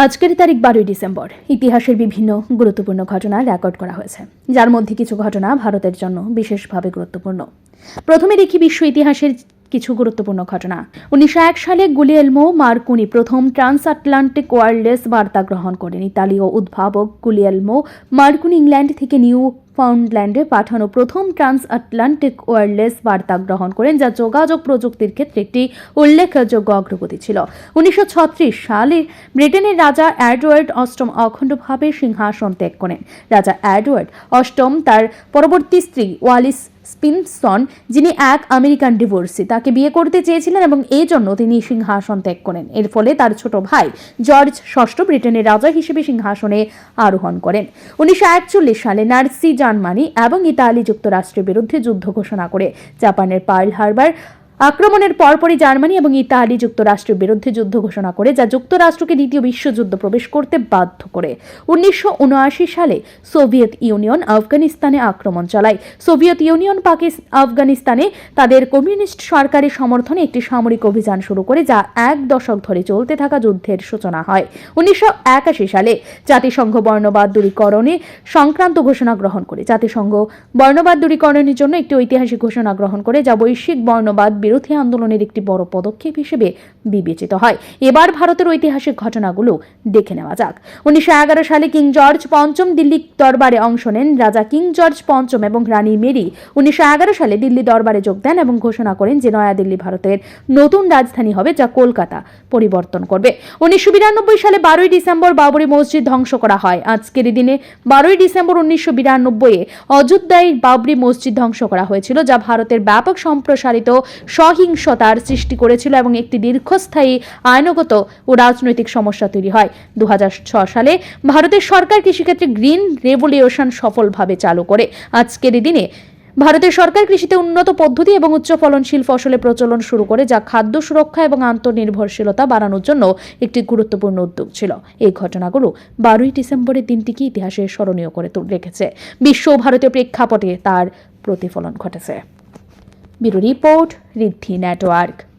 আজকের তারিখ 12 ডিসেম্বর। ইতিহাসের বিভিন্ন গুরুত্বপূর্ণ ঘটনা রেকর্ড করা হয়েছে, যার মধ্যে কিছু ঘটনা ভারতের জন্য বিশেষভাবে গুরুত্বপূর্ণ। প্রথমে দেখি বিশ্ব ইতিহাসের কিছু গুরুত্বপূর্ণ ঘটনা। 1901 সালে গুলিয়েলমো মার্কনি প্রথম ট্রান্সআটলান্টিক ওয়্যারলেস বার্তা গ্রহণ করেন। ইতালীয় উদ্ভাবক গুলিয়েলমো মার্কনি ইংল্যান্ড থেকে নিউ ফাউন্ডল্যান্ডে পাঠানো প্রথম ট্রান্সআটলান্টিক ওয়্যারলেস বার্তা গ্রহণ করেন, যা যোগাযোগ প্রযুক্তির ক্ষেত্রে একটি উল্লেখযোগ্য অগ্রগতি ছিল। 1936 সালে ব্রিটেনের রাজা এডওয়ার্ড অষ্টম অখণ্ডভাবে সিংহাসন ত্যাগ করেন। রাজা এডওয়ার্ড অষ্টম তার পরবর্তী স্ত্রী ওয়ালিস স্পিনসন, যিনি এক আমেরিকান ডিভোর্সি, তাকে বিয়ে করতে চেয়েছিলেন এবং এই জন্য তিনি সিংহাসন ত্যাগ করেন। এর ফলে তার ছোট ভাই জর্জ ষষ্ঠ ব্রিটেনের রাজা হিসেবে সিংহাসনে আরোহণ করেন। 1941 সালে নাৎসি জার্মানি এবং ইতালি যুক্তরাষ্ট্রের বিরুদ্ধে যুদ্ধ ঘোষণা করে। জাপানের পার্ল হারবার আক্রমণের পরপরই জার্মানি এবং ইতালি যুক্তরাষ্ট্রের বিরুদ্ধে যুদ্ধ ঘোষণা করে, যা যুক্তরাষ্ট্রকে দ্বিতীয় বিশ্বযুদ্ধ প্রবেশ করতে বাধ্য করে। 1979 সালে সোভিয়েত ইউনিয়ন আফগানিস্তানে আক্রমণ চালায়। সোভিয়েত ইউনিয়ন আফগানিস্তানে তাদের কমিউনিস্ট সরকারের সমর্থনে একটি সামরিক অভিযান শুরু করে, যা এক দশক ধরে চলতে থাকা যুদ্ধের সূচনা হয়। 1981 সালে জাতিসংঘ বর্ণবাদ দূরীকরণে সংক্রান্ত ঘোষণা গ্রহণ করে। জাতিসংঘ বর্ণবাদ দূরীকরণের জন্য একটি ঐতিহাসিক ঘোষণা গ্রহণ করে, যা বৈশ্বিক বর্ণবাদ বিরোধী আন্দোলনের একটি বড় পদক্ষেপ হিসেবে বিবেচিত হয়। এবার ভারতের ঐতিহাসিক ঘটনাগুলো দেখে নেওয়া যাক। 1911 সালে কিং জর্জ পঞ্চম দিল্লি দরবারে অংশ নেন। রাজা কিং জর্জ পঞ্চম এবং রানী মেরি 1911 সালে দিল্লি দরবারে যোগ দেন এবং ঘোষণা করেন যে নয়াদিল্লি ভারতের নতুন রাজধানী হবে, যা কলকাতা পরিবর্তন করবে। 1992 সালে 12 ডিসেম্বর বাবরি মসজিদ ধ্বংস করা হয়। আজকের দিনে 12 ডিসেম্বর 1992 অযোধ্যায় বাবরি মসজিদ ধ্বংস করা হয়েছিল, যা ভারতের ব্যাপক সম্প্রসারিত সহিংসতার সৃষ্টি করেছিল এবং একটি দীর্ঘস্থায়ী আইনগত ও রাজনৈতিক সমস্যা তৈরি হয়। 2006 সালে ভারতের সরকার কৃষিক্ষেত্রে গ্রিন রেভলিউশন সফলভাবে চালু করে। আজকের দিনে ভারতের সরকার কৃষিতে উন্নত পদ্ধতি এবং উচ্চ ফলনশীল ফসলের প্রচলন শুরু করে, যা খাদ্য সুরক্ষা এবং আত্মনির্ভরশীলতা বাড়ানোর জন্য একটি গুরুত্বপূর্ণ উদ্যোগ ছিল। এই ঘটনাগুলো 12 ডিসেম্বরের দিনটিকে ইতিহাসে স্মরণীয় করে রেখেছে। বিশ্ব ও ভারতীয় প্রেক্ষাপটে তার প্রতিফলন ঘটেছে। ব্যুরো রিপোর্ট, ঋদ্ধি নেটওয়ার্ক।